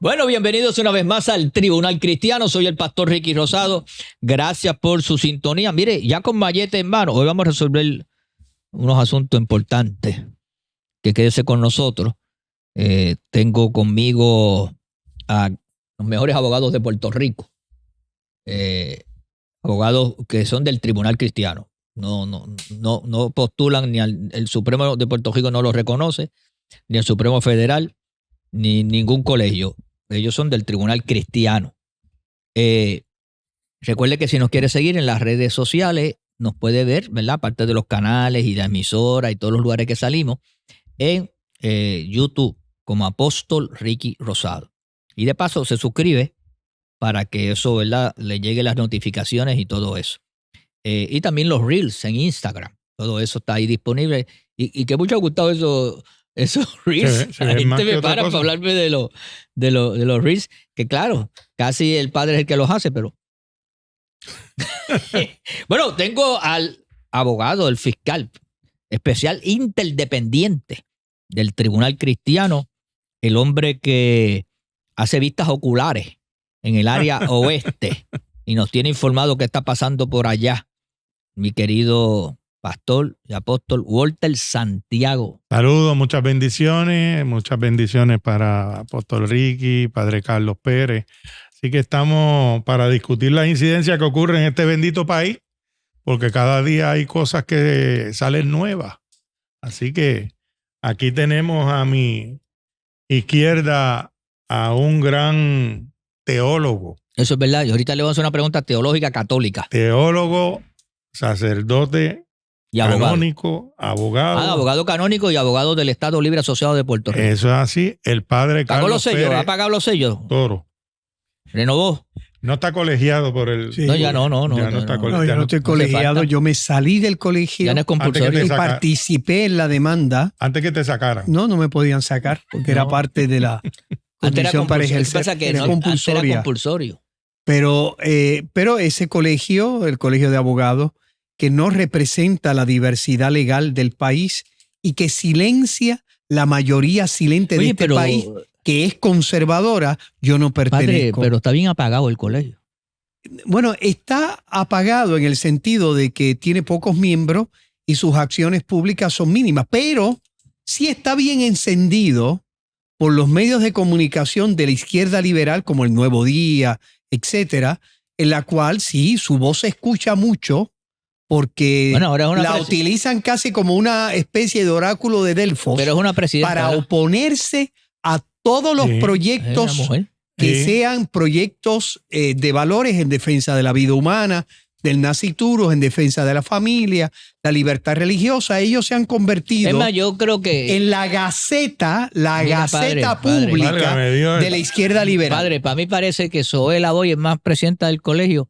Bueno, bienvenidos una vez más al Tribunal Cristiano. Soy el pastor Ricky Rosado. Gracias por su sintonía. Mire, ya con mallete en mano, hoy vamos a resolver unos asuntos importantes. Que quédese con nosotros. Tengo conmigo a los mejores abogados de Puerto Rico. Abogados que son del Tribunal Cristiano. No postulan ni el Supremo de Puerto Rico no los reconoce, ni el Supremo Federal, ni ningún colegio. Ellos son del Tribunal Cristiano. Recuerde que si nos quiere seguir en las redes sociales, nos puede ver, ¿verdad? Aparte de los canales y la emisora y todos los lugares que salimos, en YouTube como Apóstol Ricky Rosado. Y de paso se suscribe para que eso, ¿verdad?, le llegue las notificaciones y todo eso. Y también los Reels en Instagram. Todo eso está ahí disponible. Y que mucho ha gustado esos Reels. La gente me para hablarme de los Reels. Que claro, casi el padre es el que los hace, pero... Bueno, tengo al abogado, el fiscal especial interdependiente del Tribunal Cristiano, el hombre que hace vistas oculares en el área oeste y nos tiene informado qué está pasando por allá. Mi querido pastor y apóstol Walter Santiago. Saludos, muchas bendiciones para apóstol Ricky, padre Carlos Pérez. Así que estamos para discutir las incidencias que ocurren en este bendito país, porque cada día hay cosas que salen nuevas. Así que aquí tenemos a mi izquierda a un gran teólogo. Eso es verdad. Y ahorita le voy a hacer una pregunta teológica católica. Teólogo, sacerdote, y abogado. Canónico, abogado. Abogado canónico y abogado del Estado Libre Asociado de Puerto Rico. Eso es así. El padre Carlos los sellos, Pérez. ¿Ha pagado los sellos? Toro. ¿Renovó? No está colegiado por el... Sí. No, ya no. Ya no está colegiado. Yo no estoy colegiado. Yo me salí del colegio. Ya no es compulsorio. Y participé en la demanda. Antes que te sacaran. No me podían sacar porque era parte de la condición para ejercer. Pasa que era compulsorio. Pero ese colegio, el colegio de abogados, que no representa la diversidad legal del país y que silencia la mayoría silente de este país, que es conservadora, yo no pertenezco. Padre, pero está bien apagado el colegio. Bueno, está apagado en el sentido de que tiene pocos miembros y sus acciones públicas son mínimas, pero sí está bien encendido por los medios de comunicación de la izquierda liberal, como el Nuevo Día, etcétera, en la cual sí, su voz se escucha mucho porque la utilizan casi como una especie de oráculo de Delfos, pero es una presidenta, para oponerse a todos los proyectos que sean proyectos de valores en defensa de la vida humana, del nasciturus, en defensa de la familia, la libertad religiosa. Ellos se han convertido yo creo que en la gaceta pública de la izquierda liberal. Padre, para mí parece que Zoé Lavoy es más presidenta del colegio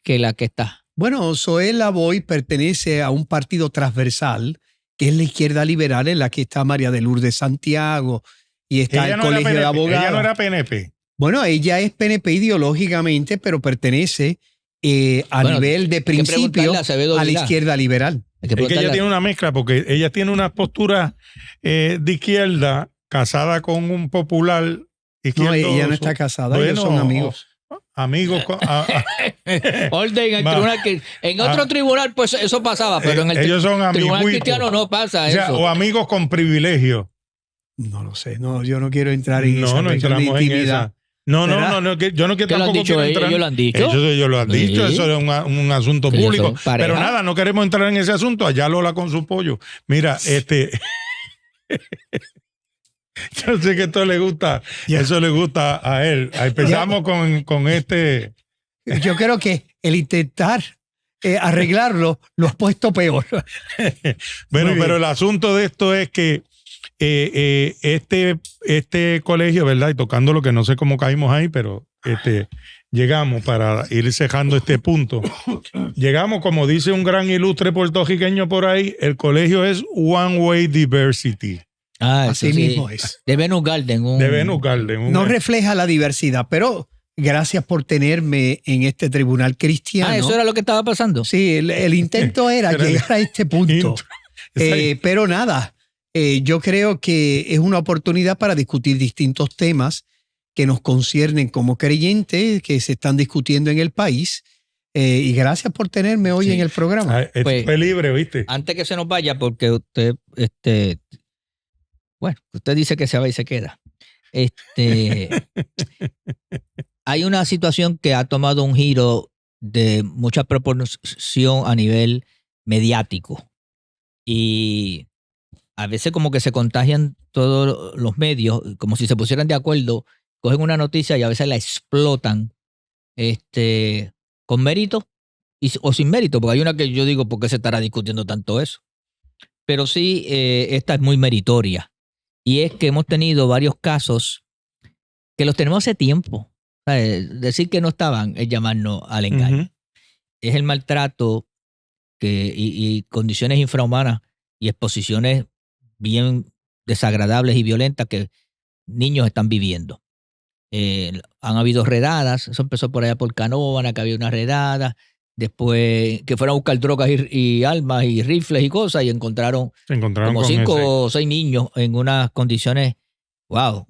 que la que está. Bueno, Zoé Lavoy pertenece a un partido transversal, que es la izquierda liberal, en la que está María de Lourdes Santiago y está el colegio de abogados. Ella no era PNP. Bueno, ella es PNP ideológicamente, pero pertenece a nivel de principio a la izquierda liberal. Es que ella tiene una mezcla, porque ella tiene una postura de izquierda casada con un popular izquierdoso. No, ella no está casada, ellos son amigos. Amigos. Orden en el tribunal. En otro tribunal, pues eso pasaba, pero en el ellos son tribunal cristiano no pasa eso. O amigos con privilegio. No lo sé, yo no quiero entrar en esa entramos en esa. No, yo no quiero tampoco quiero entrar. ¿Ellos lo han dicho? Ellos lo han dicho, eso es un asunto público. Pero nada, no queremos entrar en ese asunto. Allá Lola con su pollo. Mira, yo sé que esto le gusta, eso le gusta a él. Empezamos con este. Yo creo que el intentar arreglarlo lo has puesto peor. Bueno, pero el asunto de esto es que este colegio, ¿verdad? Y tocando lo que no sé cómo caímos ahí, pero llegamos para ir cejando este punto. Llegamos, como dice un gran ilustre puertorriqueño por ahí, el colegio es One Way Diversity. Así mismo es. De Venus Garden. No refleja la diversidad, pero gracias por tenerme en este tribunal cristiano. ¿Eso era lo que estaba pasando? Sí, el intento era llegar a este punto. Pero nada, yo creo que es una oportunidad para discutir distintos temas que nos conciernen como creyentes, que se están discutiendo en el país. Y gracias por tenerme hoy en el programa. Pues, fue libre, ¿viste? Antes que se nos vaya, porque usted, bueno, usted dice que se va y se queda. Hay una situación que ha tomado un giro de mucha proporción a nivel mediático. Y a veces como que se contagian todos los medios, como si se pusieran de acuerdo, cogen una noticia y a veces la explotan con mérito o sin mérito, porque hay una que yo digo, ¿por qué se estará discutiendo tanto eso? Pero sí, esta es muy meritoria. Y es que hemos tenido varios casos que los tenemos hace tiempo. Decir que no estaban es llamarnos al engaño. Uh-huh. Es el maltrato y condiciones infrahumanas y exposiciones bien desagradables y violentas que niños están viviendo. Han habido redadas, eso empezó por allá por Canóvana, que había una redada, después que fueron a buscar drogas y armas y rifles y cosas, y encontraron como 5 o 6 niños en unas condiciones, wow,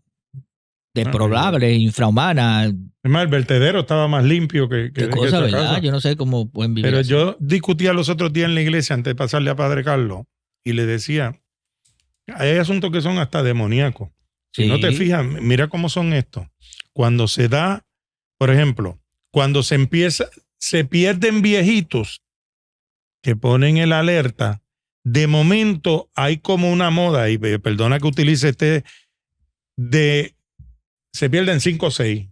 deplorables, infrahumanas. Es más, el vertedero estaba más limpio que cosa, ¿verdad? Casa. Yo no sé cómo pueden vivir. Pero así. Yo discutía los otros días en la iglesia antes de pasarle a Padre Carlos y le decía, hay asuntos que son hasta demoníacos. Si no te fijas, mira cómo son estos. Cuando se da, por ejemplo, cuando se pierden viejitos que ponen el alerta, de momento hay como una moda, y perdona que utilice se pierden 5 o 6.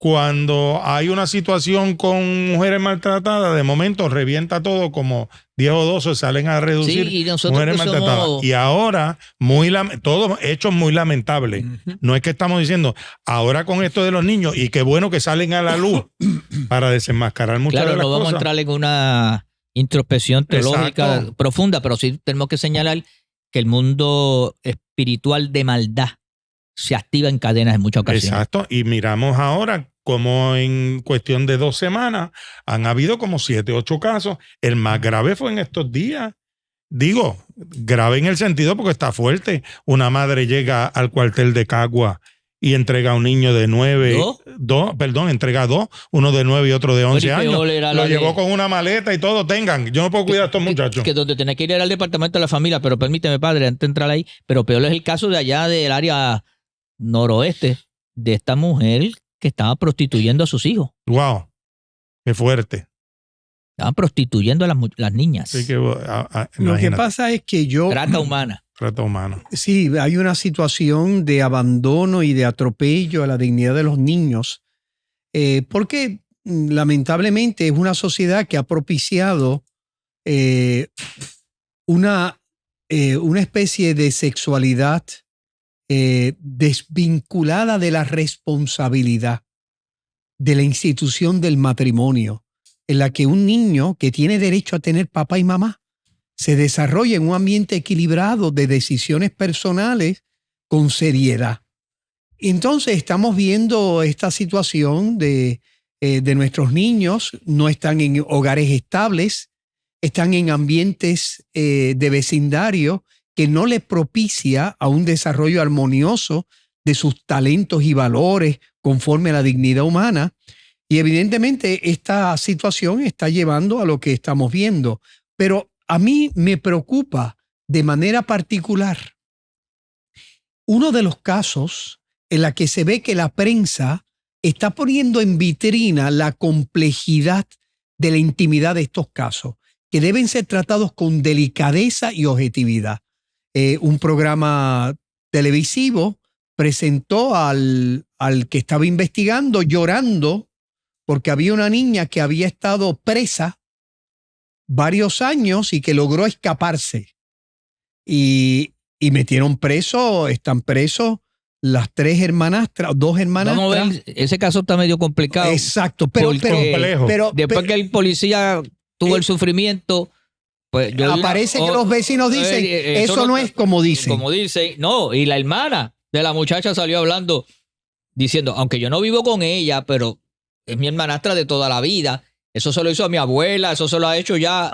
Cuando hay una situación con mujeres maltratadas, de momento revienta todo, como 10 o 12 salen a reducir mujeres maltratadas. Y ahora, todos hechos muy lamentables. Uh-huh. No es que estamos diciendo, ahora con esto de los niños, y qué bueno que salen a la luz para desenmascarar muchas de las cosas. Claro, no vamos a entrar en una introspección teológica profunda, pero sí tenemos que señalar que el mundo espiritual de maldad se activa en cadenas en muchas ocasiones. Exacto, y miramos ahora como en cuestión de 2 semanas han habido como 7, 8 casos. El más grave fue en estos días. Digo, grave en el sentido porque está fuerte. Una madre llega al cuartel de Cagua y entrega a un niño de 9, entrega a 2, uno de 9 y otro de 11 años. Lo llevó con una maleta y todo. Yo no puedo cuidar a estos muchachos. Que donde tenés que ir era al departamento de la familia, pero permíteme, padre, antes de entrar ahí, pero peor es el caso de allá del área noroeste, de esta mujer que estaba prostituyendo a sus hijos. ¡Wow! ¡Qué fuerte! Estaban prostituyendo a las niñas. Sí, lo que pasa es que Trata humana. Trata humana. Sí, hay una situación de abandono y de atropello a la dignidad de los niños, porque lamentablemente es una sociedad que ha propiciado una especie de sexualidad desvinculada de la responsabilidad de la institución del matrimonio, en la que un niño que tiene derecho a tener papá y mamá se desarrolla en un ambiente equilibrado de decisiones personales con seriedad. Entonces estamos viendo esta situación de nuestros niños, no están en hogares estables, están en ambientes de vecindario que no les propicia a un desarrollo armonioso de sus talentos y valores conforme a la dignidad humana. Y evidentemente esta situación está llevando a lo que estamos viendo. Pero a mí me preocupa de manera particular uno de los casos en la que se ve que la prensa está poniendo en vitrina la complejidad de la intimidad de estos casos, que deben ser tratados con delicadeza y objetividad. Un programa televisivo presentó al que estaba investigando llorando porque había una niña que había estado presa varios años y que logró escaparse. Y metieron están presos las 2 hermanastras. Vamos a ver, ese caso está medio complicado. Exacto, pero después que el policía tuvo el sufrimiento, pues aparece que los vecinos dicen, eso no es como dicen. Como dicen, no, y la hermana de la muchacha salió hablando, diciendo, aunque yo no vivo con ella, pero es mi hermanastra de toda la vida, eso se lo hizo a mi abuela, eso se lo ha hecho ya.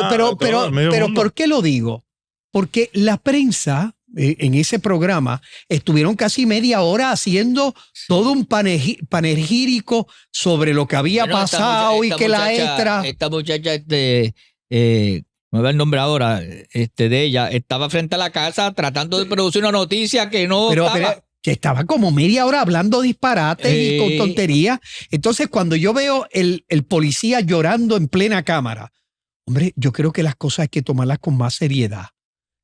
Pero ¿por qué lo digo? Porque la prensa en ese programa, estuvieron casi media hora haciendo todo un panegírico sobre lo que había pasado y que la extra... Esta muchacha, no veo el nombre ahora, de ella, estaba frente a la casa tratando de producir una noticia que no estaba. Que estaba como media hora hablando disparates y con tonterías. Entonces, cuando yo veo el policía llorando en plena cámara, hombre, yo creo que las cosas hay que tomarlas con más seriedad.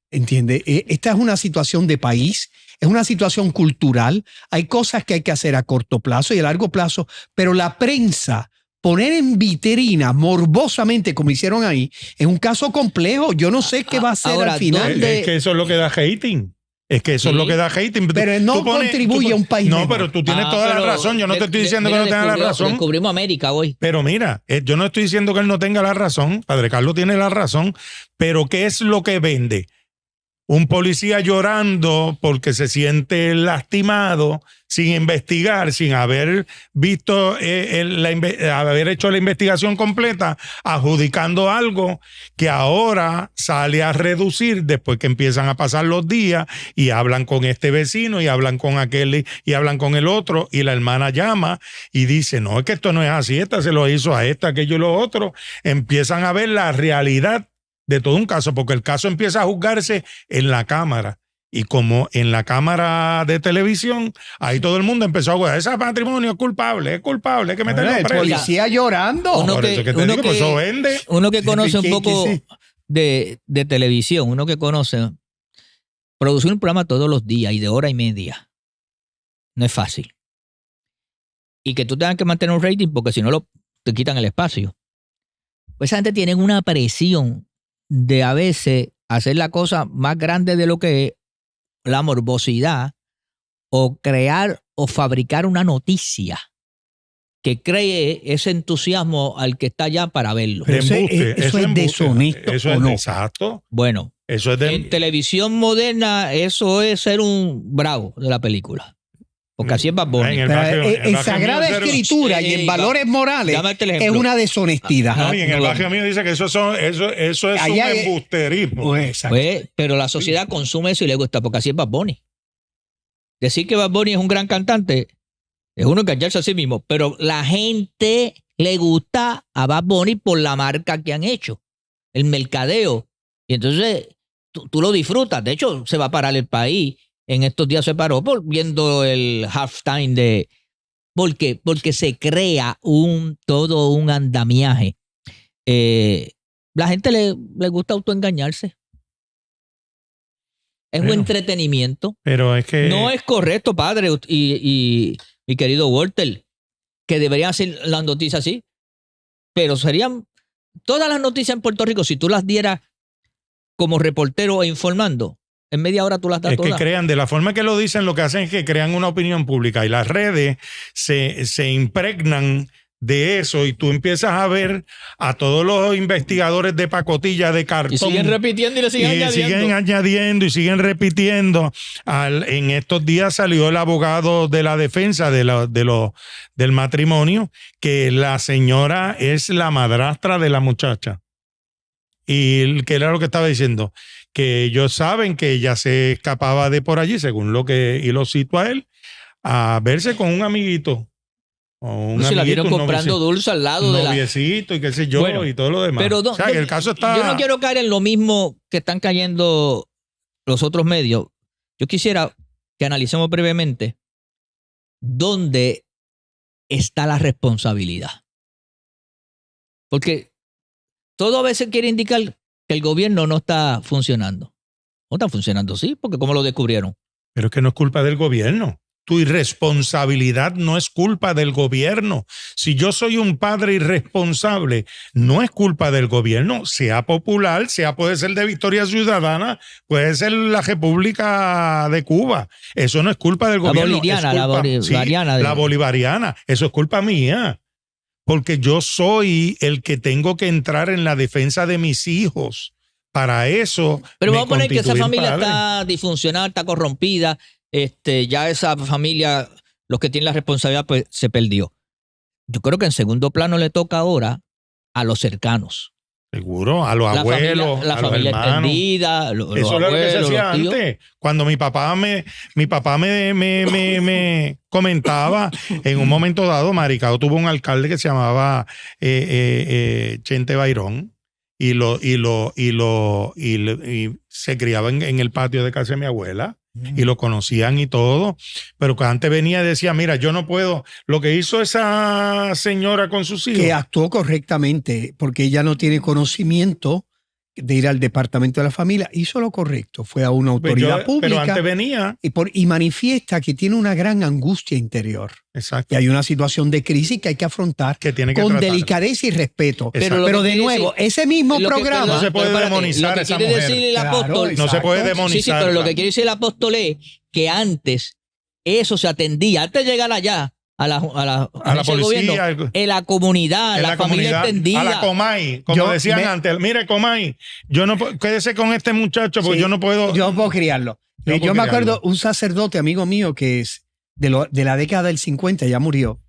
¿Entiendes? Esta es una situación de país, es una situación cultural. Hay cosas que hay que hacer a corto plazo y a largo plazo, pero la prensa, poner en vitrina morbosamente, como hicieron ahí, es un caso complejo. Yo no sé qué va a ser ahora, al final. Es que eso es lo que da rating. Es que eso es lo que da rating. Pero no contribuye a un país. No, mejor. pero tú tienes toda la razón. Yo no te estoy diciendo que no tenga la razón. Descubrimos América hoy. Pero mira, yo no estoy diciendo que él no tenga la razón. Padre Carlos tiene la razón. Pero ¿qué es lo que vende? Un policía llorando porque se siente lastimado, sin investigar, sin haber visto, haber hecho la investigación completa, adjudicando algo que ahora sale a reducir después que empiezan a pasar los días y hablan con este vecino y hablan con aquel y hablan con el otro y la hermana llama y dice, no, es que esto no es así, esta se lo hizo a esta, aquello y lo otro. Empiezan a ver la realidad de todo un caso, porque el caso empieza a juzgarse en la cámara. Y como en la cámara de televisión, ahí todo el mundo empezó a jugar. Ese matrimonio es culpable, hay que meterlo preso. El policía llorando. Por eso que te digo, pues eso vende. Uno que conoce un poco de televisión, uno que conoce, producir un programa todos los días y de hora y media, no es fácil. Y que tú tengas que mantener un rating porque si no te quitan el espacio. Pues esa gente tiene una presión de a veces hacer la cosa más grande de lo que es la morbosidad o crear o fabricar una noticia que cree ese entusiasmo al que está allá para verlo. Eso es deshonesto. Eso es ¿o no? exacto. Bueno, eso es en televisión moderna eso es ser un bravo de la película. Porque así es Bad Bunny. En Sagrada Escritura y en valores morales es una deshonestidad. No, y en el barrio mío dice que eso es un embusterismo. Pues, pero la sociedad consume eso y le gusta, porque así es Bad Bunny. Decir que Bad Bunny es un gran cantante es uno engañarse a sí mismo, pero la gente le gusta a Bad Bunny por la marca que han hecho, el mercadeo. Y entonces tú lo disfrutas. De hecho, se va a parar el país. En estos días se paró viendo el halftime de... ¿Por qué? Porque se crea todo un andamiaje. La gente le gusta autoengañarse. Es un entretenimiento. Pero es que... No es correcto, padre y mi querido Walter, que deberían hacer las noticias así. Pero serían... Todas las noticias en Puerto Rico, si tú las dieras como reportero e informando, en media hora tú las das todas. Es que crean, de la forma que lo dicen, lo que hacen es que crean una opinión pública y las redes se impregnan de eso y tú empiezas a ver a todos los investigadores de pacotilla de cartón. Y siguen repitiendo y le siguen añadiendo. Siguen añadiendo y siguen repitiendo. En estos días salió el abogado de la defensa del matrimonio que la señora es la madrastra de la muchacha. Y que era lo que estaba diciendo, que ellos saben que ella se escapaba de por allí, según y lo cito a él, a verse con un amiguito. O se la vieron comprando dulce al lado de la... noviecito y qué sé yo, bueno, y todo lo demás. Pero o sea, que el caso está... Yo no quiero caer en lo mismo que están cayendo los otros medios. Yo quisiera que analicemos brevemente dónde está la responsabilidad. Porque todo a veces quiere indicar que el gobierno no está funcionando. No está funcionando, sí, porque ¿cómo lo descubrieron? Pero es que no es culpa del gobierno. Tu irresponsabilidad no es culpa del gobierno. Si yo soy un padre irresponsable, no es culpa del gobierno, sea popular, puede ser de Victoria Ciudadana, puede ser la República de Cuba. Eso no es culpa del gobierno. La bolivariana. La bolivariana. Eso es culpa mía. Porque yo soy el que tengo que entrar en la defensa de mis hijos. Para eso. Pero vamos a poner que esa familia está disfuncional, está corrompida. Ya esa familia, los que tienen la responsabilidad, pues se perdió. Yo creo que en segundo plano le toca ahora a los cercanos, Seguro, a los abuelos, la a los familia hermanos. extendida, los Eso era lo que se abuelos, hacía los tíos. antes. Cuando mi papá me comentaba, en un momento dado, Maricao tuvo un alcalde que se llamaba Chente Bayrón y se criaba en el patio de casa de mi abuela. Y lo conocían y todo, pero que antes venía y decía, mira, yo no puedo, lo que hizo esa señora con sus hijos. Que actuó correctamente, porque ella no tiene conocimiento de ir al departamento de la familia, hizo lo correcto, fue a una autoridad pública. Pero antes venía. Y manifiesta que tiene una gran angustia interior. Exacto. Y hay una situación de crisis que hay que afrontar que tiene que con tratar. Delicadeza y respeto. Exacto. Pero de nuevo, ese mismo programa. No se puede demonizar lo que a esa quiere mujer. decir el Claro, apóstol. No se puede demonizar. Sí, pero lo que quiere decir el apóstol es que antes eso se atendía, antes de llegar allá a la policía, gobierno, en la comunidad, en la familia comunidad, extendida. a la Comay, como decían antes. Mire, Comay, yo no quédese con este muchacho porque Sí, yo no puedo. Yo no puedo criarlo. Yo me acuerdo un sacerdote, amigo mío, que es de la década del 50, ya murió.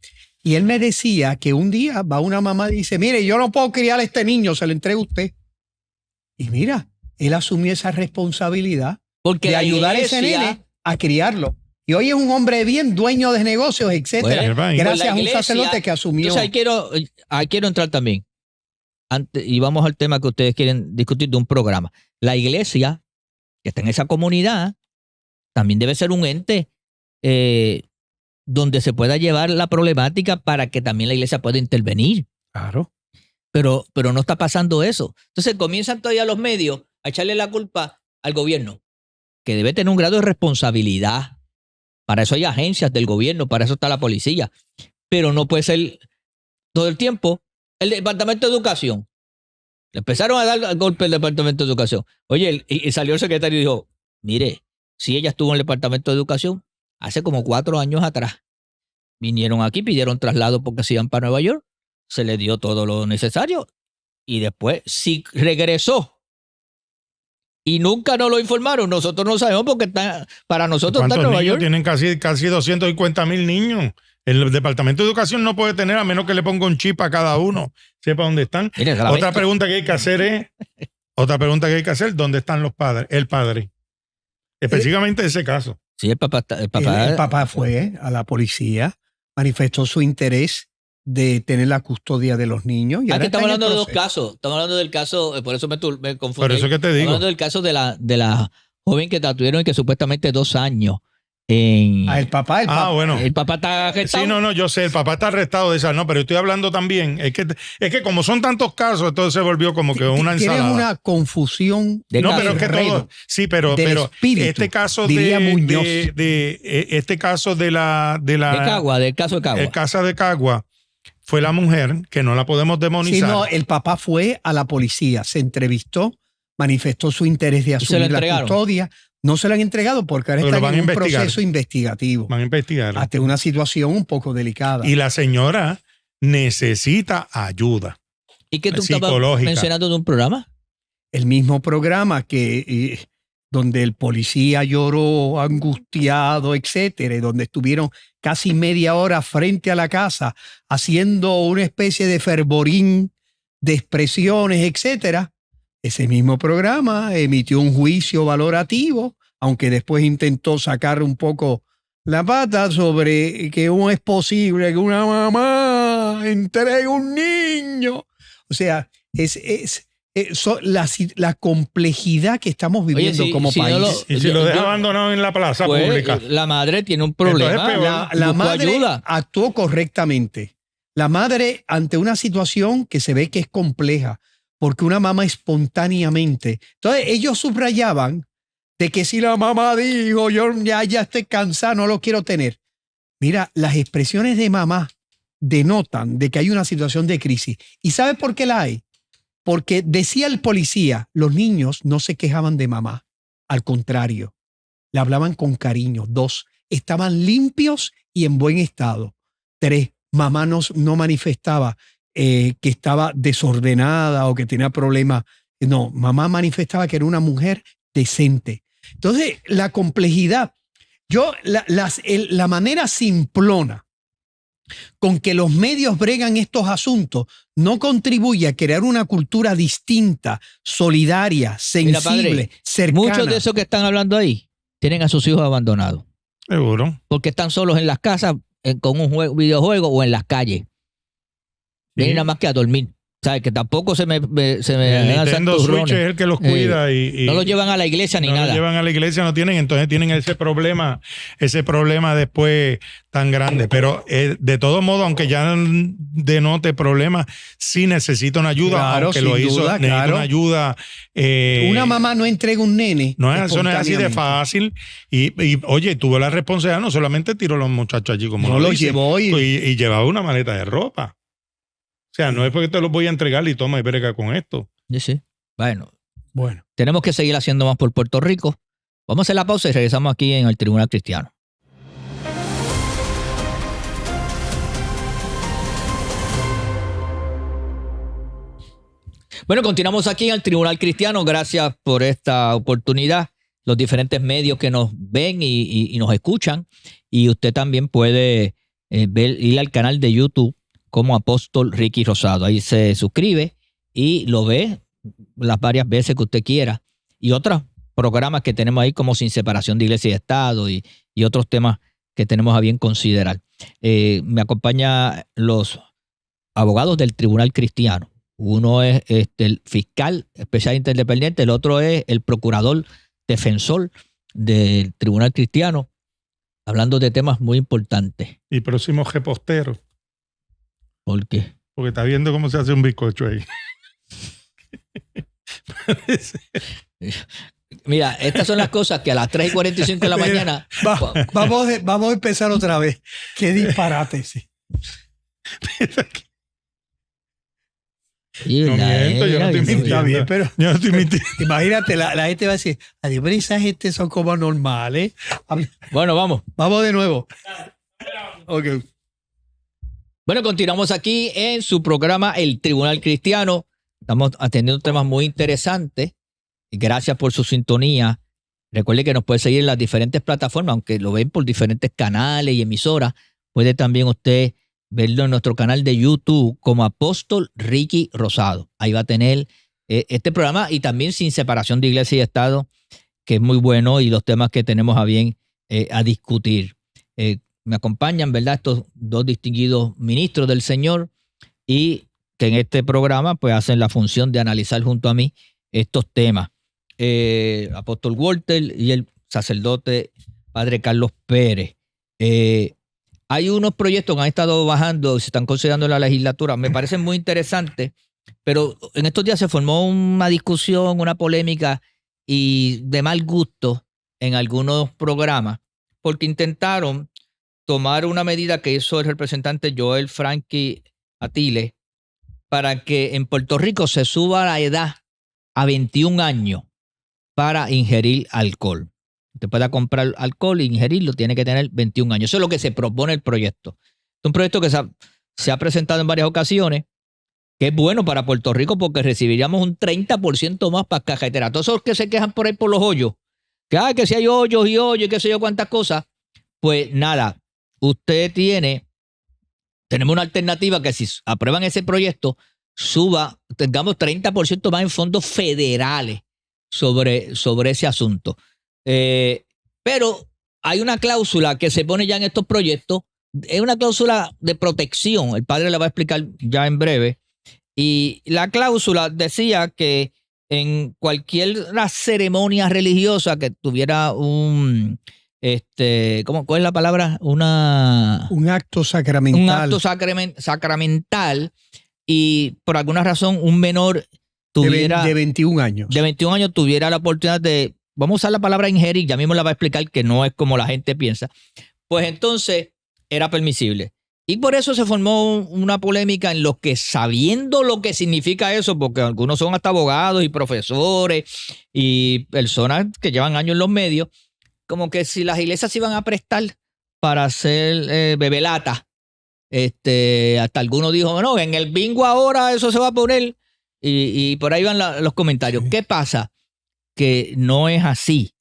Y él me decía que un día va una mamá y dice, mire, yo no puedo criar a este niño, se lo entrego a usted. Y mira, él asumió esa responsabilidad de ayudar a ese nene a criarlo. Y hoy es un hombre bien, dueño de negocios, etcétera. Bueno, gracias a un sacerdote que asumió. Entonces ahí quiero entrar también. Y vamos al tema que ustedes quieren discutir de un programa. La iglesia, que está en esa comunidad, también debe ser un ente donde se pueda llevar la problemática para que también la iglesia pueda intervenir. Claro. Pero no está pasando eso. Entonces comienzan todavía los medios a echarle la culpa al gobierno, que debe tener un grado de responsabilidad. Para eso hay agencias del gobierno, para eso está la policía. Pero no puede ser todo el tiempo el Departamento de Educación. Le empezaron a dar golpe al Departamento de Educación. Oye, y salió el secretario y dijo, mire, si ella estuvo en el Departamento de Educación hace como 4 años atrás. Vinieron aquí, pidieron traslado porque se iban para Nueva York. Se le dio todo lo necesario. Y después, si regresó y nunca nos lo informaron, nosotros no sabemos porque para nosotros está en Nueva York. Tienen casi 250,000 niños. El Departamento de Educación no puede tener a menos que le ponga un chip a cada uno, sepa dónde están. Mire, otra pregunta que hay que hacer es ¿dónde están los padres? El padre. Específicamente ese caso. Sí, el papá fue a la policía, manifestó su interés de tener la custodia de los niños. Y que estamos hablando de dos casos. Estamos hablando del caso, por eso me confundí. Por eso que te digo. Estamos hablando del caso de la joven que tuvieron y que supuestamente 2 años. El papá. Bueno. El papá está arrestado. Sí, no, yo sé, el papá está arrestado de esa, no, pero estoy hablando también, es que como son tantos casos, entonces se volvió como que una ensalada. Tienes una confusión. No, pero es que todo, sí, pero espíritu, este caso diría Muñoz. este caso del caso de Cagua. El caso de Cagua fue la mujer, que no la podemos demonizar. Sí, no, el papá fue a la policía, se entrevistó, manifestó su interés de asumir la custodia. No se lo han entregado porque ahora están en un proceso investigativo. Van a investigar. Hasta una situación un poco delicada. Y la señora necesita ayuda. ¿Y qué tú estabas mencionando de un programa? El mismo programa donde el policía lloró angustiado, etcétera, y donde estuvieron casi media hora frente a la casa haciendo una especie de fervorín de expresiones, etcétera. Ese mismo programa emitió un juicio valorativo, aunque después intentó sacar un poco la pata sobre que no es posible que una mamá entregue un niño. O sea, la complejidad que estamos viviendo como país. Y si lo deja abandonado en la plaza pública. La madre tiene un problema. La madre actuó correctamente. La madre, ante una situación que se ve que es compleja, porque una mamá espontáneamente. Entonces ellos subrayaban de que si la mamá dijo, yo ya estoy cansada, no lo quiero tener. Mira, las expresiones de mamá denotan de que hay una situación de crisis. ¿Y sabe por qué la hay? Porque decía el policía, los niños no se quejaban de mamá. Al contrario, le hablaban con cariño. 2, estaban limpios y en buen estado. 3, mamá no manifestaba que estaba desordenada o que tenía problemas. No, mamá manifestaba que era una mujer decente. Entonces, la complejidad, la manera simplona con que los medios bregan estos asuntos no contribuye a crear una cultura distinta, solidaria, sensible, Mira, padre, cercana. muchos de esos que están hablando ahí tienen a sus hijos abandonados. Seguro. Porque están solos en las casas con un videojuego o en las calles. Vienen nada más que a dormir. ¿Sabes? Que tampoco se me El dan Nintendo santurrones. Switch es el que los cuida y no los llevan a la iglesia ni no nada. los llevan a la iglesia, no tienen, entonces tienen ese problema después tan grande. Pero de todo modo, aunque ya denote problemas, sí necesita una ayuda, Claro, aunque sin lo hizo, duda, necesita claro. una ayuda. Una mamá no entrega un nene. No es, eso no es así de espontáneamente. fácil. Y oye, tuvo la responsabilidad, no solamente tiró a los muchachos allí como No lo los dice, llevó y llevaba una maleta de ropa. O sea, no es porque te los voy a entregar y toma y brega con esto. Sí, sí. Bueno, Bueno. tenemos que seguir haciendo más por Puerto Rico. Vamos a hacer la pausa y regresamos aquí en el Tribunal Cristiano. Bueno, continuamos aquí en el Tribunal Cristiano. Gracias por esta oportunidad. Los diferentes medios que nos ven y nos escuchan. Y usted también puede ir al canal de YouTube como Apóstol Ricky Rosado. Ahí se suscribe y lo ve las varias veces que usted quiera. Y otros programas que tenemos ahí como Sin Separación de Iglesia y Estado y otros temas que tenemos a bien considerar. Me acompañan los abogados del Tribunal Cristiano. Uno es el fiscal especial independiente, el otro es el procurador defensor del Tribunal Cristiano, hablando de temas muy importantes. Y próximo repostero, ¿Por qué? porque está viendo cómo se hace un bizcocho ahí. Mira, estas son las cosas que a las 3:45 de la mañana... Vamos a empezar otra vez. Qué disparate, sí. No miento, yo no estoy mintiendo. Está bien, pero Yo no estoy mintiendo. imagínate, la gente va a decir, adiós, pero esa gente son como normales. Bueno, vamos. Vamos de nuevo. Ok. Bueno, continuamos aquí en su programa El Tribunal Cristiano. Estamos atendiendo temas muy interesantes. Gracias por su sintonía. Recuerde que nos puede seguir en las diferentes plataformas, aunque lo ven por diferentes canales y emisoras. Puede también usted verlo en nuestro canal de YouTube como Apóstol Ricky Rosado. Ahí va a tener este programa y también Sin Separación de Iglesia y Estado, que es muy bueno, y los temas que tenemos a bien a discutir. Me acompañan, ¿verdad?, estos dos distinguidos ministros del Señor y que en este programa pues hacen la función de analizar junto a mí estos temas. Apóstol Walter y el sacerdote Padre Carlos Pérez. Hay unos proyectos que han estado bajando, se están considerando en la legislatura, me parecen muy interesantes, pero en estos días se formó una discusión, una polémica y de mal gusto en algunos programas, porque intentaron tomar una medida que hizo el representante Joel Frankie Atile para que en Puerto Rico se suba la edad a 21 años para ingerir alcohol. Usted pueda comprar alcohol e ingerirlo, tiene que tener 21 años. Eso es lo que se propone el proyecto. Es un proyecto que se ha presentado en varias ocasiones, que es bueno para Puerto Rico porque recibiríamos un 30% más para carretera. Todos esos que se quejan por ahí por los hoyos, que si hay hoyos y hoyos y qué sé yo cuántas cosas, pues nada, tenemos una alternativa que si aprueban ese proyecto, tengamos 30% más en fondos federales sobre ese asunto. Pero hay una cláusula que se pone ya en estos proyectos, es una cláusula de protección, el padre la va a explicar ya en breve, y la cláusula decía que en cualquier ceremonia religiosa que tuviera ¿cuál es la palabra? Un acto sacramental. Un acto sacramental y por alguna razón un menor tuviera... De 21 años. De 21 años tuviera la oportunidad de... Vamos a usar la palabra ingerir, ya mismo la va a explicar que no es como la gente piensa. Pues entonces era permisible. Y por eso se formó una polémica en los que, sabiendo lo que significa eso, porque algunos son hasta abogados y profesores y personas que llevan años en los medios, como que si las iglesias se iban a prestar para hacer bebelata, hasta alguno dijo, no, en el bingo ahora eso se va a poner, y por ahí van los comentarios. Sí. ¿Qué pasa? Que no es así.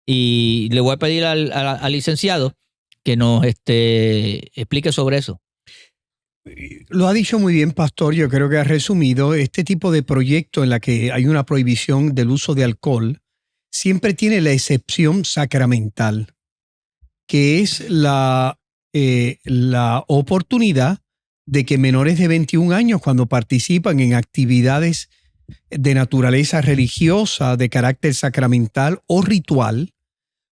Y le voy a pedir al licenciado que nos explique sobre eso. Lo ha dicho muy bien, Pastor. Yo creo que ha resumido este tipo de proyecto en la que hay una prohibición del uso de alcohol. Siempre tiene la excepción sacramental, que es la oportunidad de que menores de 21 años, cuando participan en actividades de naturaleza religiosa, de carácter sacramental o ritual,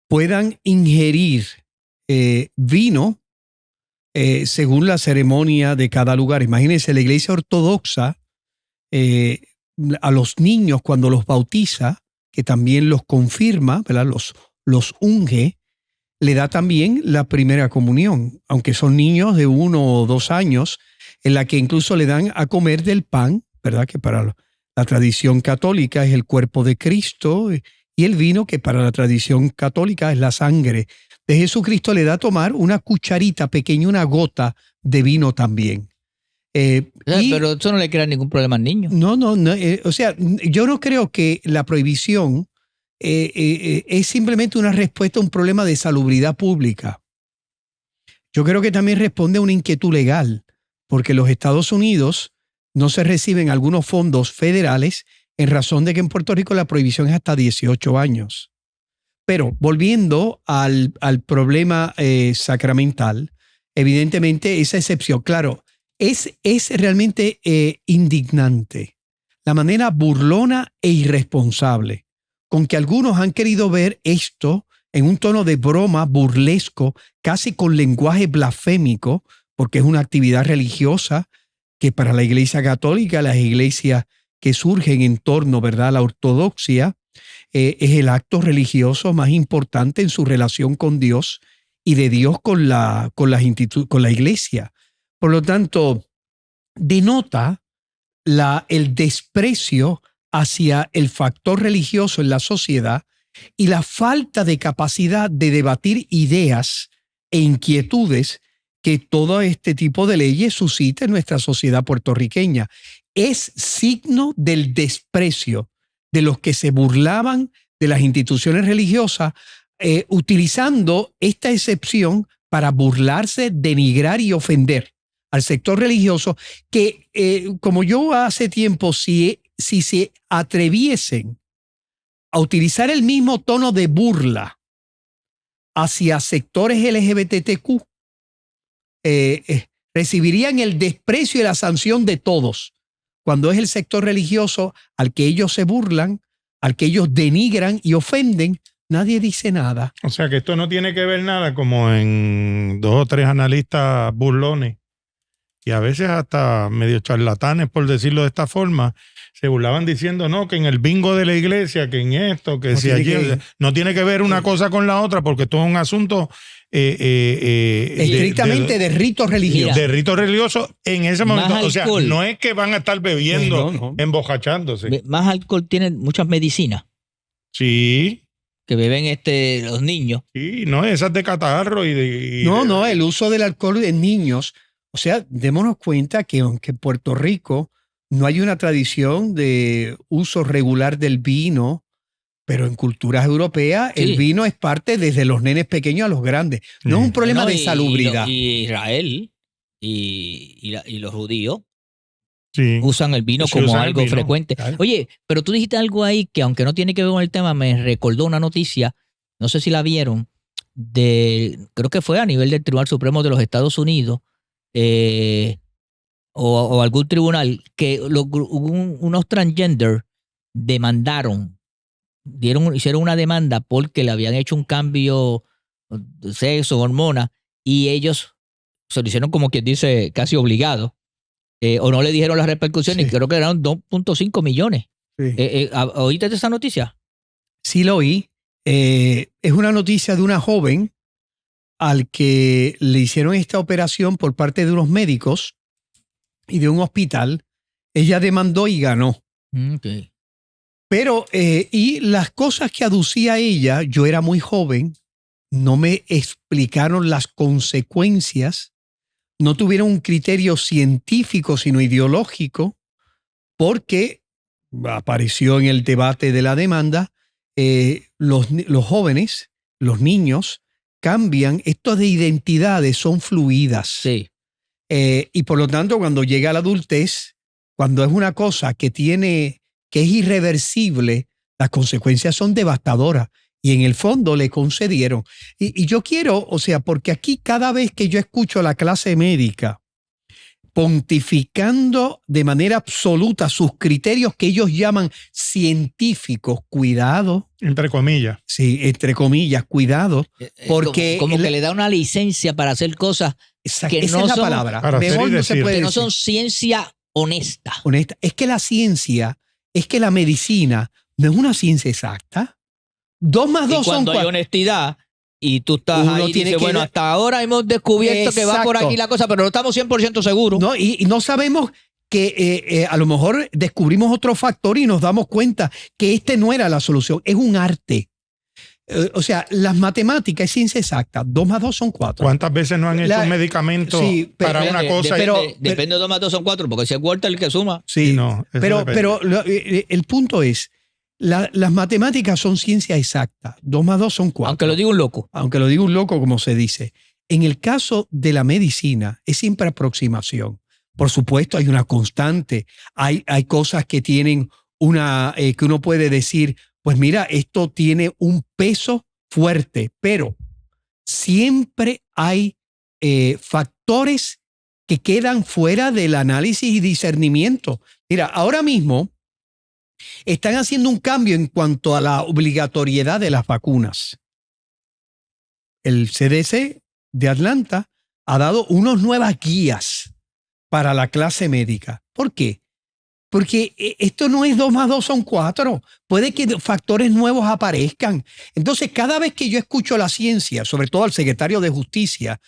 puedan ingerir vino según la ceremonia de cada lugar. Imagínense, la Iglesia Ortodoxa a los niños cuando los bautiza, que también los confirma, ¿verdad? Los unge, le da también la primera comunión, aunque son niños de 1 o 2 años, en la que incluso le dan a comer del pan, ¿verdad? Que para la tradición católica es el cuerpo de Cristo, y el vino, que para la tradición católica es la sangre de Jesucristo, le da a tomar una cucharita pequeña, una gota de vino también. Pero eso no le crea ningún problema al niño. No, o sea, yo no creo que la prohibición es simplemente una respuesta a un problema de salubridad pública. Yo creo que también responde a una inquietud legal, porque en los Estados Unidos no se reciben algunos fondos federales en razón de que en Puerto Rico la prohibición es hasta 18 años. Pero volviendo al problema sacramental, evidentemente esa excepción, claro, es realmente indignante la manera burlona e irresponsable con que algunos han querido ver esto en un tono de broma burlesco, casi con lenguaje blasfémico, porque es una actividad religiosa que para la Iglesia Católica, las iglesias que surgen en torno, ¿verdad?, a la ortodoxia, es el acto religioso más importante en su relación con Dios y de Dios con la iglesia. Por lo tanto, denota el desprecio hacia el factor religioso en la sociedad y la falta de capacidad de debatir ideas e inquietudes que todo este tipo de leyes suscita en nuestra sociedad puertorriqueña. Es signo del desprecio de los que se burlaban de las instituciones religiosas, utilizando esta excepción para burlarse, denigrar y ofender al sector religioso, que como yo hace tiempo, si se atreviesen a utilizar el mismo tono de burla hacia sectores LGBTQ, recibirían el desprecio y la sanción de todos, cuando es el sector religioso al que ellos se burlan, al que ellos denigran y ofenden. Nadie dice nada. O sea que esto no tiene que ver nada como en 2 o 3 analistas burlones y a veces hasta medio charlatanes, por decirlo de esta forma, se burlaban diciendo no, que en el bingo de la iglesia, que en esto, que no si allí, no tiene que ver una cosa con la otra, porque todo es un asunto estrictamente de rito religioso. De rito religioso en ese momento. O sea, no es que van a estar bebiendo, embojachándose. Más alcohol tienen muchas medicinas. Sí. Que beben los niños. Sí, no, esas de catarro No, el uso del alcohol en niños. O sea, démonos cuenta que aunque en Puerto Rico no hay una tradición de uso regular del vino, pero en culturas europeas el vino es parte desde los nenes pequeños a los grandes. No es un problema de salubridad. Y Israel y los judíos usan el vino como algo frecuente. Claro. Oye, pero tú dijiste algo ahí que aunque no tiene que ver con el tema, me recordó una noticia, no sé si la vieron, creo que fue a nivel del Tribunal Supremo de los Estados Unidos, o algún tribunal, que unos transgender demandaron, hicieron una demanda porque le habían hecho un cambio de sexo, hormona, y ellos se lo hicieron como quien dice casi obligado, o no le dijeron las repercusiones, creo que eran 2.5 millones. Sí. ¿Oíste esa noticia? Sí, lo oí. Es una noticia de una joven al que le hicieron esta operación por parte de unos médicos y de un hospital. Ella demandó y ganó. Okay. Pero, y las cosas que aducía ella, yo era muy joven, no me explicaron las consecuencias, no tuvieron un criterio científico, sino ideológico, porque apareció en el debate de la demanda, los jóvenes, los niños, cambian, esto de identidades son fluidas. Sí. Y por lo tanto, cuando llega la adultez, cuando es una cosa que es irreversible, las consecuencias son devastadoras. Y en el fondo le concedieron. Y yo quiero, o sea, porque aquí cada vez que yo escucho a la clase médica pontificando de manera absoluta sus criterios que ellos llaman científicos, cuidado. Entre comillas. Sí, entre comillas, cuidado. Porque como que le da una licencia para hacer cosas que esa no es la son, palabra. para Mejor no se puede que no decir. son ciencia honesta. Honesta. Es que la ciencia, es que la medicina no es una ciencia exacta. 2 más 2 Y son cuando hay 4. honestidad y tú estás Uno ahí y tiene dices, que bueno, dar- hasta ahora hemos descubierto que va por Exacto. aquí la cosa, pero no estamos 100% seguros. No, y no sabemos que a lo mejor descubrimos otro factor y nos damos cuenta que este no era la solución, es un arte. O sea, las matemáticas es ciencia exacta. 2 más 2 son 4. ¿Cuántas veces no han hecho un medicamento sí, para pero- una cosa? Depende de 2 más 2 son 4, porque si es Walter el que suma. Sí, no, eso pero depende. el punto es, las matemáticas son ciencia exacta. 2 más 2 son 4. Aunque lo diga un loco. Aunque lo diga un loco, como se dice. En el caso de la medicina, es siempre aproximación. Por supuesto, hay una constante. Hay cosas que tienen que uno puede decir, pues mira, esto tiene un peso fuerte, pero siempre hay factores que quedan fuera del análisis y discernimiento. Mira, ahora mismo están haciendo un cambio en cuanto a la obligatoriedad de las vacunas. El CDC de Atlanta ha dado unas nuevas guías para la clase médica. ¿Por qué? Porque esto no es 2 más 2 son 4. Puede que factores nuevos aparezcan. Entonces, cada vez que yo escucho la ciencia, sobre todo al secretario de Justicia,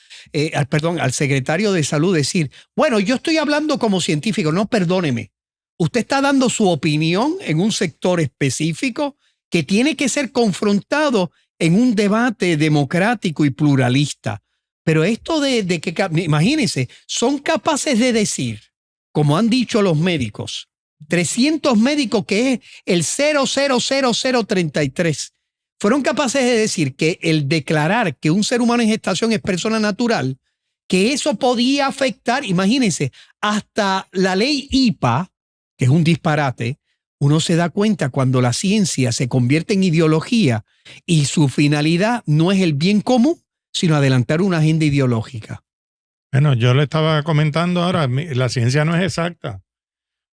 al secretario de Salud decir, bueno, yo estoy hablando como científico. No, perdóneme. Usted está dando su opinión en un sector específico que tiene que ser confrontado en un debate democrático y pluralista. Pero esto de que, imagínense, son capaces de decir, como han dicho los médicos, 300 médicos, que es el 0,00033, fueron capaces de decir que el declarar que un ser humano en gestación es persona natural, que eso podía afectar, imagínense, hasta la ley IPA, que es un disparate. Uno se da cuenta cuando la ciencia se convierte en ideología y su finalidad no es el bien común, sino adelantar una agenda ideológica. Bueno, yo le estaba comentando ahora, la ciencia no es exacta,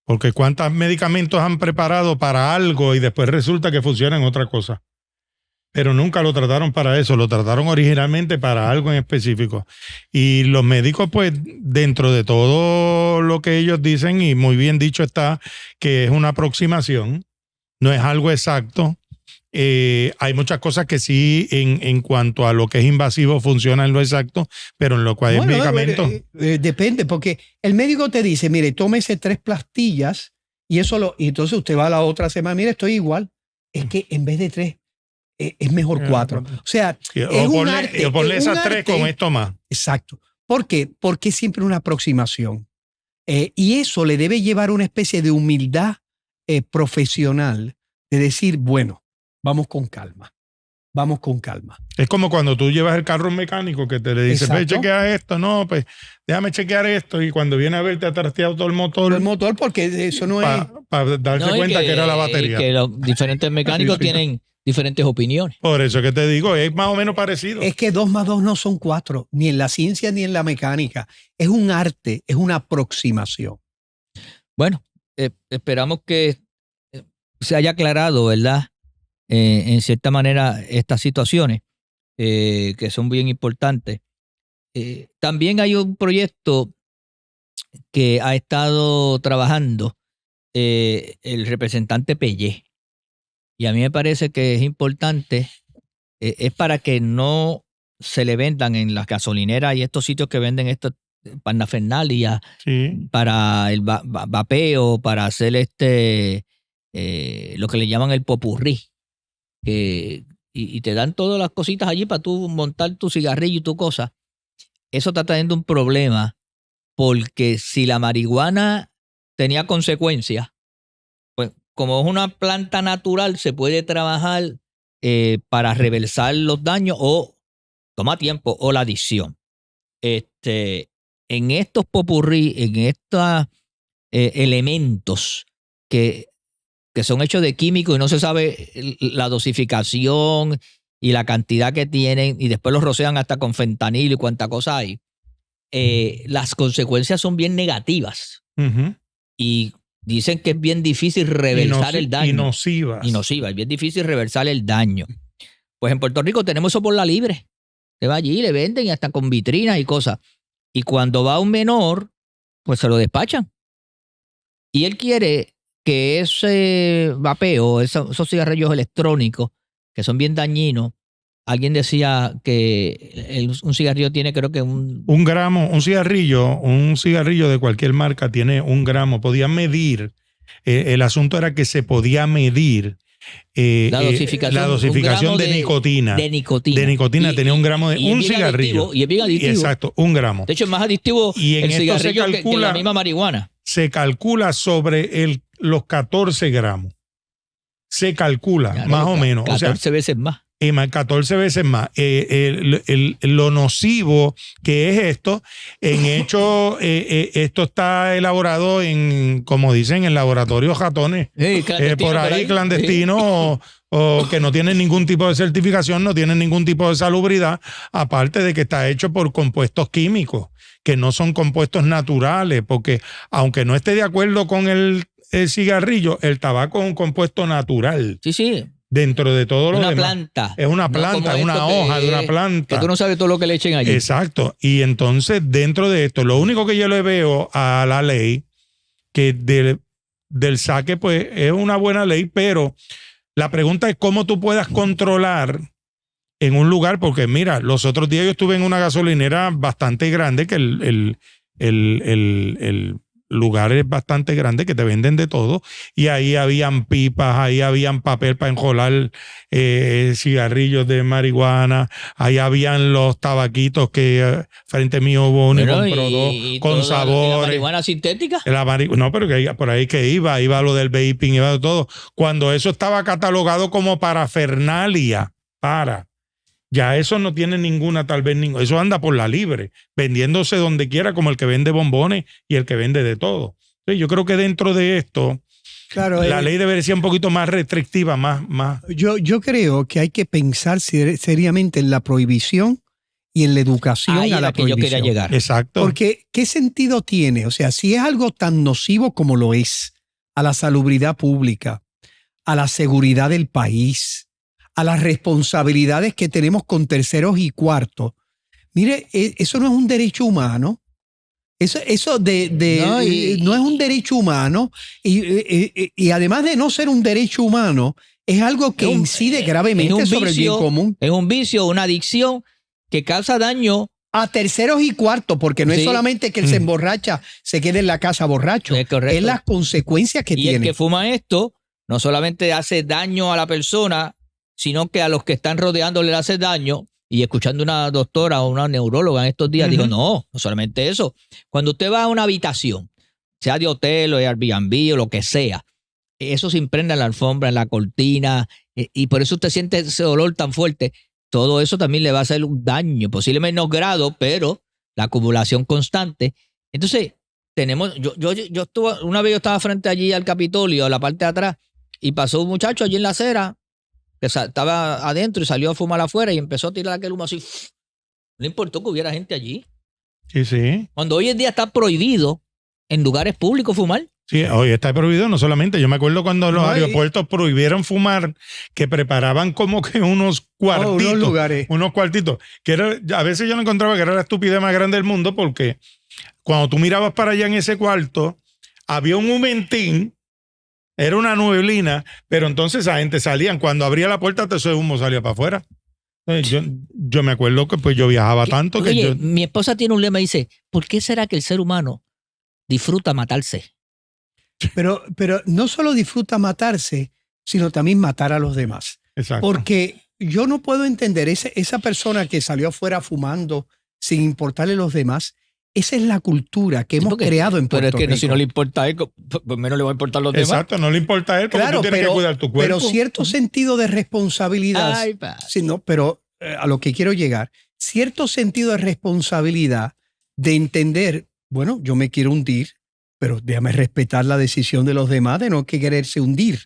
porque cuántos medicamentos han preparado para algo y después resulta que funciona en otra cosa. Pero nunca lo trataron para eso, lo trataron originalmente para algo en específico. Y los médicos, pues, dentro de todo lo que ellos dicen, y muy bien dicho está, que es una aproximación, no es algo exacto. Hay muchas cosas que sí, en cuanto a lo que es invasivo, funciona en lo exacto, pero en lo cual es medicamento. Depende, porque el médico te dice, mire, tómese 3 pastillas y y entonces usted va a la otra semana, mire, estoy igual. Es que en vez de 3, es mejor 4. O sea, es un arte. Ponle esas 3 con esto más. Exacto. ¿Por qué? Porque es siempre una aproximación. Y eso le debe llevar una especie de humildad profesional, de decir, bueno, vamos con calma. Vamos con calma. Es como cuando tú llevas el carro a un mecánico que te le dice, ve, chequea esto, no, pues déjame chequear esto, y cuando viene a ver te ha trasteado todo el motor. El motor, porque eso no es... Para darse cuenta que era la batería. Que los diferentes mecánicos tienen diferentes opiniones. Por eso que te digo, es más o menos parecido. Es que 2 más 2 no son 4, ni en la ciencia ni en la mecánica. Es un arte, es una aproximación. Bueno, esperamos que se haya aclarado, ¿verdad? En cierta manera, estas situaciones que son bien importantes. También hay un proyecto que ha estado trabajando el representante Pellé. Y a mí me parece que es importante, es para que no se le vendan en las gasolineras y estos sitios que venden estas parafernalia para el vapeo, para hacer lo que le llaman el popurrí. Y te dan todas las cositas allí para tú montar tu cigarrillo y tu cosa. Eso está trayendo un problema, porque si la marihuana tenía consecuencias, pues como es una planta natural, se puede trabajar para reversar los daños, o toma tiempo, o la adicción. en estos popurrí, en estos elementos que son hechos de químicos y no se sabe la dosificación y la cantidad que tienen, y después los rocian hasta con fentanilo y cuánta cosa hay, las consecuencias son bien negativas. Uh-huh. Y dicen que es bien difícil reversar el daño. Y nocivas. Es bien difícil reversar el daño. Pues en Puerto Rico tenemos eso por la libre. Se va allí, le venden y hasta con vitrinas y cosas. Y cuando va un menor, pues se lo despachan. Y él quiere que ese vapeo, esos cigarrillos electrónicos, que son bien dañinos, alguien decía que un cigarrillo tiene, creo que un gramo, un cigarrillo de cualquier marca tiene 1 gramo. Podían medir, el asunto era que se podía medir la dosificación de nicotina. De nicotina. De nicotina tenía 1 gramo de un cigarrillo. Y es bien adictivo. Exacto, 1 gramo. De hecho, es más adictivo y en el cigarrillo que la misma marihuana. Se calcula sobre los 14 gramos. Se calcula, ya, más o menos. 14 veces más. 14 veces más. Lo nocivo que es esto, en hecho, esto está elaborado como dicen, en laboratorios ratones, por ahí clandestinos, o que no tienen ningún tipo de certificación, no tienen ningún tipo de salubridad, aparte de que está hecho por compuestos químicos, que no son compuestos naturales, porque aunque no esté de acuerdo con el cigarrillo, el tabaco es un compuesto natural. Sí. Dentro de todo lo demás. Planta. Es una planta, es una hoja de una planta. Que tú no sabes todo lo que le echen allí. Exacto. Y entonces, dentro de esto, lo único que yo le veo a la ley, que del saque, pues, es una buena ley, pero la pregunta es cómo tú puedas controlar en un lugar, porque mira, los otros días yo estuve en una gasolinera bastante grande, que el lugar es bastante grande, que te venden de todo, y ahí habían pipas, ahí habían papel para enjolar cigarrillos de marihuana, ahí habían los tabaquitos que frente mío hubo uno y compró dos con sabores. ¿La marihuana sintética? No, pero que por ahí que iba lo del vaping, iba todo. Cuando eso estaba catalogado como parafernalia, ya eso no tiene ninguna, tal vez ninguna. Eso anda por la libre, vendiéndose donde quiera, como el que vende bombones y el que vende de todo. Sí, yo creo que dentro de esto, claro, la ley debería ser un poquito más restrictiva, más. Yo creo que hay que pensar seriamente en la prohibición y en la educación a la prohibición. Yo quería llegar. Exacto. Porque, ¿qué sentido tiene? O sea, si es algo tan nocivo como lo es a la salubridad pública, a la seguridad del país, a las responsabilidades que tenemos con terceros y cuartos. Mire, eso no es un derecho humano. Eso no es un derecho humano. Y además de no ser un derecho humano, es algo que incide gravemente sobre el bien común. Es un vicio, una adicción que causa daño a terceros y cuartos, porque no es solamente que él se emborracha, se quede en la casa borracho. Es las consecuencias que tiene. Y el que fuma esto no solamente hace daño a la persona, sino que a los que están rodeándole le hace daño. Y escuchando una doctora o una neuróloga en estos días, digo, no solamente eso. Cuando usted va a una habitación, sea de hotel o de Airbnb o lo que sea, eso se impregna en la alfombra, en la cortina, y por eso usted siente ese olor tan fuerte. Todo eso también le va a hacer un daño, posiblemente menos grado, pero la acumulación constante. Entonces, yo estuve, una vez yo estaba frente allí al Capitolio, a la parte de atrás, y pasó un muchacho allí en la acera, que estaba adentro y salió a fumar afuera y empezó a tirar aquel humo así. No importó que hubiera gente allí. Sí. Cuando hoy en día está prohibido en lugares públicos fumar. Sí, hoy está prohibido no solamente. Yo me acuerdo cuando los aeropuertos prohibieron fumar, que preparaban como que unos cuartitos. Unos cuartitos. Que a veces yo no encontraba que era la estupidez más grande del mundo, porque cuando tú mirabas para allá en ese cuarto, había un humentín. Era una neblina, pero entonces esa gente salían. Cuando abría la puerta, todo ese humo salía para afuera. Yo me acuerdo que pues yo viajaba tanto. Oye, mi esposa tiene un lema y dice, ¿por qué será que el ser humano disfruta matarse? Pero no solo disfruta matarse, sino también matar a los demás. Exacto. Porque yo no puedo entender esa persona que salió afuera fumando sin importarle a los demás. Esa es la cultura que hemos creado en Puerto Rico. Pero es que si no le importa a él, pues menos le va a importar a los demás. Exacto, no le importa a él porque tú tienes que cuidar tu cuerpo. Pero cierto sentido de responsabilidad. Pero a lo que quiero llegar, cierto sentido de responsabilidad de entender, bueno, yo me quiero hundir, pero déjame respetar la decisión de los demás de no quererse hundir.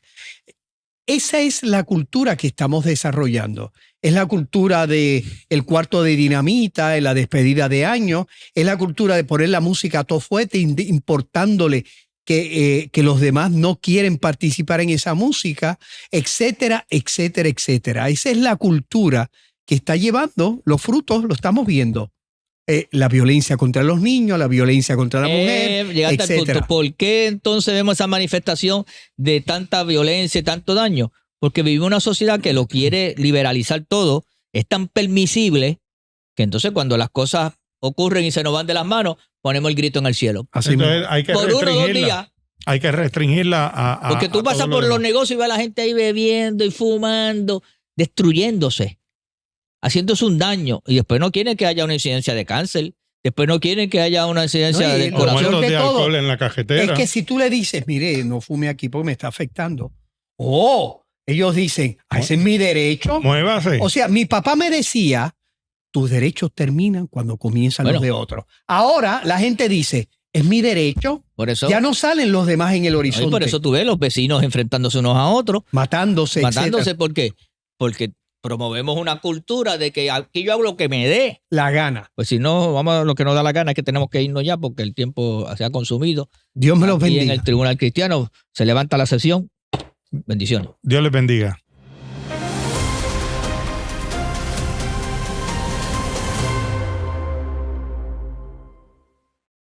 Esa es la cultura que estamos desarrollando. Es la cultura de el cuarto de dinamita, en la despedida de año. Es la cultura de poner la música a todo fuerte, importándole que los demás no quieren participar en esa música, etcétera, etcétera, etcétera. Esa es la cultura que está llevando los frutos, lo estamos viendo. La violencia contra los niños, la violencia contra la mujer, llegaste al etcétera. punto. ¿Por qué entonces vemos esa manifestación de tanta violencia y tanto daño? Porque vivimos una sociedad que lo quiere liberalizar todo, es tan permisible que entonces cuando las cosas ocurren y se nos van de las manos, ponemos el grito en el cielo. Así Entonces hay que Por 1 o 2 restringirla. días. Hay que restringirla a Porque tú a pasas todo lo por los demás. negocios y ves a la gente ahí bebiendo y fumando, destruyéndose, haciéndose un daño. Y después no quieren que haya una incidencia de cáncer. Después no quieren que haya una incidencia No, y del lo O corazón. muertos de de todo alcohol en la cajetera. Es que si tú le dices, mire, no fume aquí porque me está afectando. Oh, ellos dicen, ese es mi derecho. Muévase. O sea, mi papá me decía, tus derechos terminan cuando comienzan Bueno. los de otros. Ahora la gente dice, es mi derecho. Por eso, Ya no salen los demás en el y horizonte, por eso tú ves los vecinos enfrentándose unos a otros, matándose, matándose. etcétera. ¿Por qué? Porque promovemos una cultura de que aquí yo hago lo que me dé. La gana. Pues si no, vamos a lo que nos da la gana, es que tenemos que irnos ya porque el tiempo se ha consumido. Dios me los Aquí en bendiga. el Tribunal Cristiano se levanta la sesión. Bendiciones. Dios les bendiga.